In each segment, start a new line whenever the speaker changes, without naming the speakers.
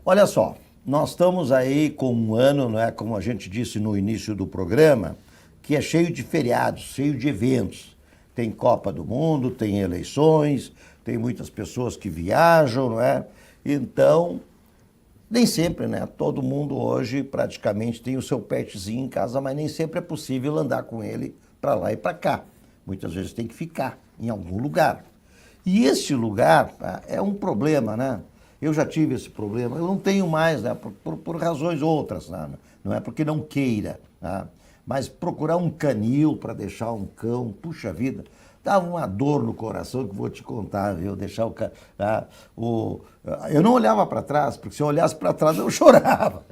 Olha só, nós estamos aí com um ano, não é, como a gente disse no início do programa, que é cheio de feriados, cheio de eventos. Tem Copa do Mundo, tem eleições, tem muitas pessoas que viajam, não é? Então, nem sempre, né? Todo mundo hoje praticamente tem o seu petzinho em casa, mas nem sempre é possível andar com ele para lá e para cá. Muitas vezes tem que ficar em algum lugar. E este lugar é um problema, né? Eu já tive esse problema, eu não tenho mais, né? Por razões outras, né? Não é porque não queira, né? Mas procurar um canil para deixar um cão, puxa vida, dava uma dor no coração que vou te contar, viu? Deixar eu não olhava para trás, porque se eu olhasse para trás eu chorava.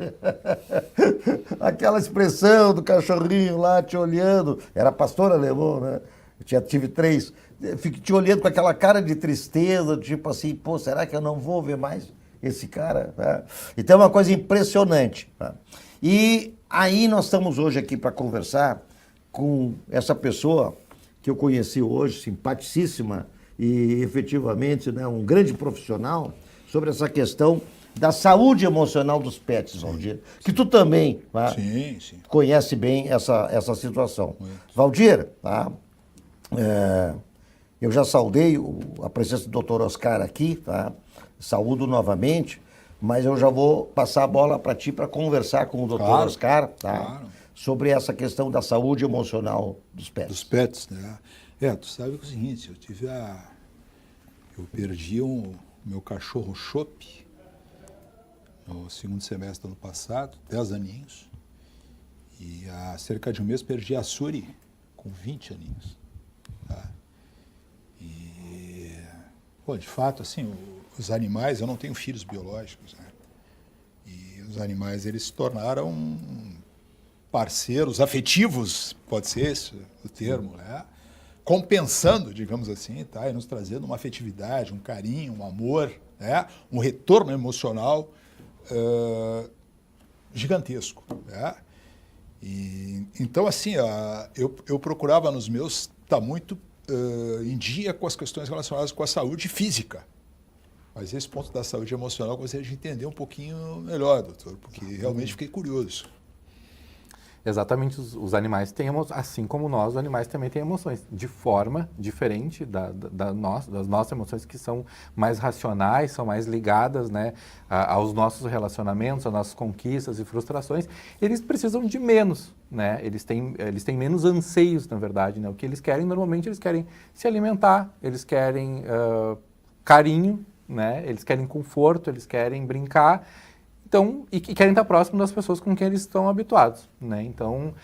Aquela expressão do cachorrinho lá te olhando, era pastor alemão, né? Tive 3, fico te olhando com aquela cara de tristeza, tipo assim, pô, será que eu não vou ver mais esse cara? Tá? Então é uma coisa impressionante. Tá? E aí nós estamos hoje aqui para conversar com essa pessoa que eu conheci hoje, simpaticíssima e efetivamente, né, um grande profissional, sobre essa questão da saúde emocional dos pets, Valdir, que tu também conhece bem essa situação. Muito. Valdir, tá? Eu já saudei a presença do Dr. Oscar aqui, tá? Saúdo novamente, mas eu já vou passar a bola para ti para conversar com o Dr. Oscar, tá? Claro. Sobre essa questão da saúde emocional dos pets.
Dos pets, né? Tu sabe que é o seguinte, eu perdi o meu cachorro Chopp no segundo semestre do ano passado, 10 aninhos, e há cerca de um mês perdi a Suri com 20 aninhos. Tá? E, de fato, assim, os animais, eu não tenho filhos biológicos, né? E os animais, eles se tornaram parceiros afetivos, pode ser esse o termo, né? Compensando, digamos assim, tá? E nos trazendo uma afetividade, um carinho, um amor, né? Um retorno emocional gigantesco, né? E, então, assim, eu procurava nos meus estar muito em dia com as questões relacionadas com a saúde física. Mas esse ponto da saúde emocional eu gostaria de entender um pouquinho melhor, doutor, porque realmente fiquei curioso.
Exatamente, os animais têm emoções, assim como nós, os animais também têm emoções, de forma diferente das nossas emoções, que são mais racionais, são mais ligadas, né, aos nossos relacionamentos, às nossas conquistas e frustrações. Eles precisam de menos, né? Eles têm menos anseios, na verdade, né? O que eles querem, normalmente, eles querem se alimentar, eles querem carinho, né? Eles querem conforto, eles querem brincar. Então, e querem estar próximo das pessoas com quem eles estão habituados, né? Então,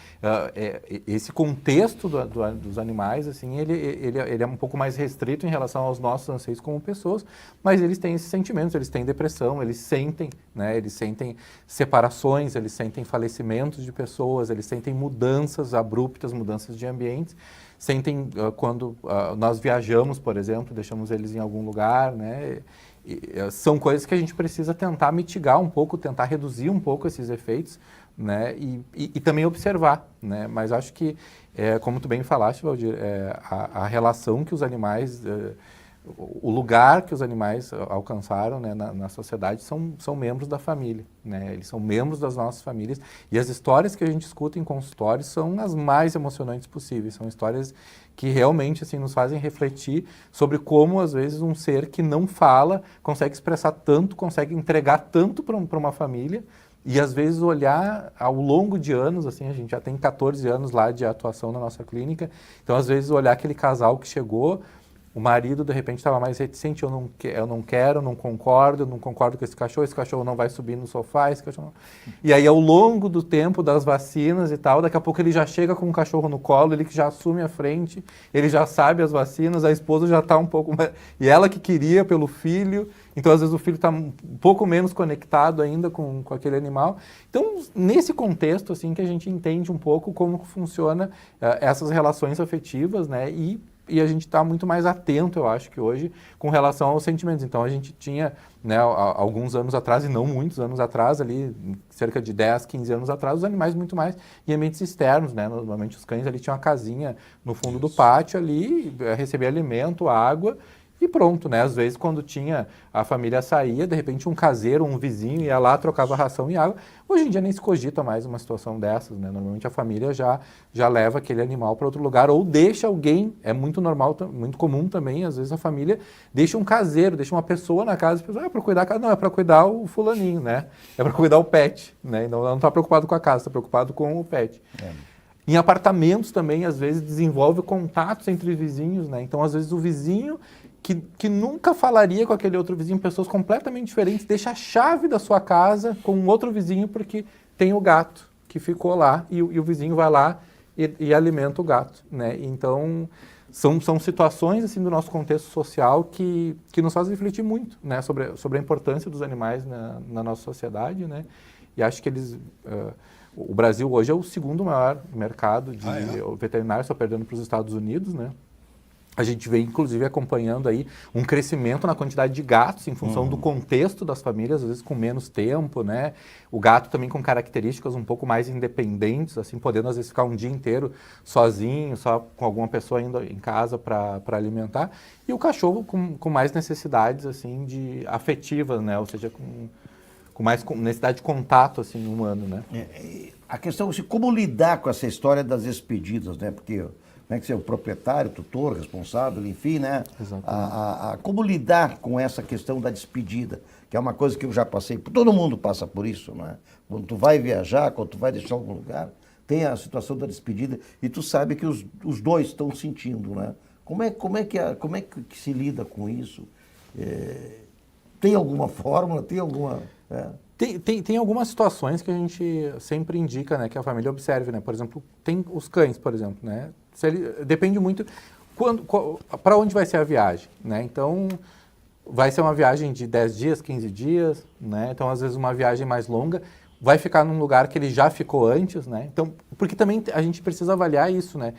esse contexto dos animais, assim, ele é um pouco mais restrito em relação aos nossos anseios como pessoas, mas eles têm esses sentimentos, eles têm depressão, eles sentem, né? Eles sentem separações, eles sentem falecimentos de pessoas, eles sentem mudanças abruptas, mudanças de ambientes, sentem quando nós viajamos, por exemplo, deixamos eles em algum lugar, né? São coisas que a gente precisa tentar mitigar um pouco, tentar reduzir um pouco esses efeitos, né? E também observar, né? Mas acho que, como tu bem falaste, Valdir, a relação que os animais, o lugar que os animais alcançaram, né, na sociedade são membros da família, né? Eles são membros das nossas famílias e as histórias que a gente escuta em consultórios são as mais emocionantes possíveis, são histórias que realmente assim, nos fazem refletir sobre como, às vezes, um ser que não fala consegue expressar tanto, consegue entregar tanto para uma família e, às vezes, olhar ao longo de anos, assim, a gente já tem 14 anos lá de atuação na nossa clínica, então, às vezes, olhar aquele casal que chegou, o marido, de repente, estava mais reticente, eu não quero, não concordo com esse cachorro não vai subir no sofá, esse cachorro não... E aí, ao longo do tempo das vacinas e tal, daqui a pouco ele já chega com o cachorro no colo, ele que já assume a frente, ele já sabe as vacinas, a esposa já está um pouco mais... E ela que queria pelo filho, então, às vezes, o filho está um pouco menos conectado ainda com aquele animal. Então, nesse contexto, assim, que a gente entende um pouco como funciona essas relações afetivas, né, e a gente está muito mais atento, eu acho que hoje, com relação aos sentimentos. Então, a gente tinha, né, alguns anos atrás, e não muitos anos atrás, ali, cerca de 10, 15 anos atrás, os animais muito mais em ambientes externos, né? Normalmente os cães ali tinham uma casinha no fundo do pátio ali, recebia alimento, água, e pronto, né? Às vezes quando tinha, a família saía, de repente um caseiro, um vizinho ia lá, trocava ração e água. Hoje em dia nem se cogita mais uma situação dessas, né? Normalmente a família já leva aquele animal para outro lugar ou deixa alguém, é muito normal, muito comum também, às vezes a família deixa um caseiro, deixa uma pessoa na casa, a pessoa, é para cuidar da casa, não, é para cuidar o fulaninho, né? É para cuidar o pet, né? Então ela não está preocupado com a casa, está preocupado com o pet. Em apartamentos também, às vezes, desenvolve contatos entre vizinhos, né? Então, às vezes, o vizinho que nunca falaria com aquele outro vizinho, pessoas completamente diferentes, deixa a chave da sua casa com um outro vizinho porque tem o gato que ficou lá e o vizinho vai lá e alimenta o gato, né? Então, são situações, assim, do nosso contexto social que nos fazem refletir muito, né? Sobre a importância dos animais na nossa sociedade, né? E acho que eles... O Brasil hoje é o segundo maior mercado de veterinário, só perdendo para os Estados Unidos, né? A gente vem, inclusive, acompanhando aí um crescimento na quantidade de gatos em função do contexto das famílias, às vezes com menos tempo, né? O gato também com características um pouco mais independentes, assim, podendo às vezes ficar um dia inteiro sozinho, só com alguma pessoa indo em casa para alimentar. E o cachorro com mais necessidades, assim, afetivas, né? Ou seja, com mais necessidade de contato, assim, humano, né?
A questão é como lidar com essa história das despedidas, né? Porque como é que você é o proprietário, tutor, responsável, enfim, né? Como lidar com essa questão da despedida, que é uma coisa que eu já passei, todo mundo passa por isso, não é? Quando tu vai viajar, quando tu vai deixar algum lugar, tem a situação da despedida e tu sabe que os dois estão sentindo, né? Como é que se lida com isso? Tem alguma fórmula? Tem alguma...
Tem algumas situações que a gente sempre indica, né, que a família observe, né? Por exemplo, tem os cães, por exemplo, né? Depende muito para onde vai ser a viagem, né? Então, vai ser uma viagem de 10 dias, 15 dias, né? Então, às vezes, uma viagem mais longa vai ficar num lugar que ele já ficou antes, né? Então, porque também a gente precisa avaliar isso, né?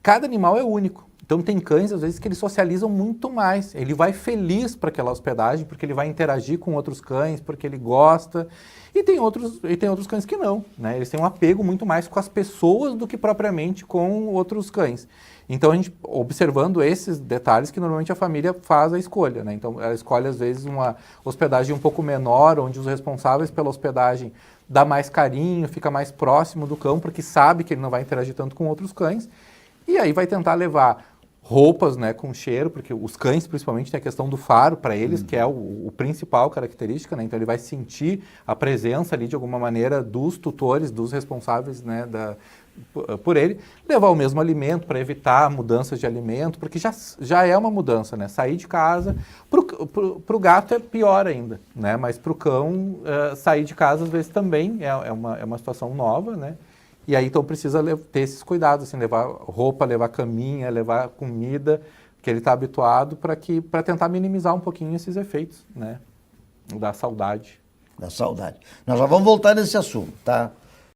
Cada animal é único. Então, tem cães, às vezes, que eles socializam muito mais. Ele vai feliz para aquela hospedagem, porque ele vai interagir com outros cães, porque ele gosta. E tem outros cães que não, né? Eles têm um apego muito mais com as pessoas do que propriamente com outros cães. Então, a gente, observando esses detalhes, que normalmente a família faz a escolha, né? Então, ela escolhe, às vezes, uma hospedagem um pouco menor, onde os responsáveis pela hospedagem dá mais carinho, fica mais próximo do cão, porque sabe que ele não vai interagir tanto com outros cães. E aí vai tentar levar roupas, né, com cheiro, porque os cães principalmente tem a questão do faro para eles, que é o principal característica, né? Então ele vai sentir a presença ali de alguma maneira dos tutores, dos responsáveis, né, por ele. Levar o mesmo alimento para evitar mudanças de alimento, porque já é uma mudança, né? Sair de casa, pro gato é pior ainda, né? Mas pro cão, sair de casa às vezes também é uma situação nova, né? E aí, então, precisa ter esses cuidados, assim, levar roupa, levar caminha, levar comida, que ele está habituado, para tentar minimizar um pouquinho esses efeitos, né? Da saudade.
Da saudade. Nós já vamos voltar nesse assunto, tá?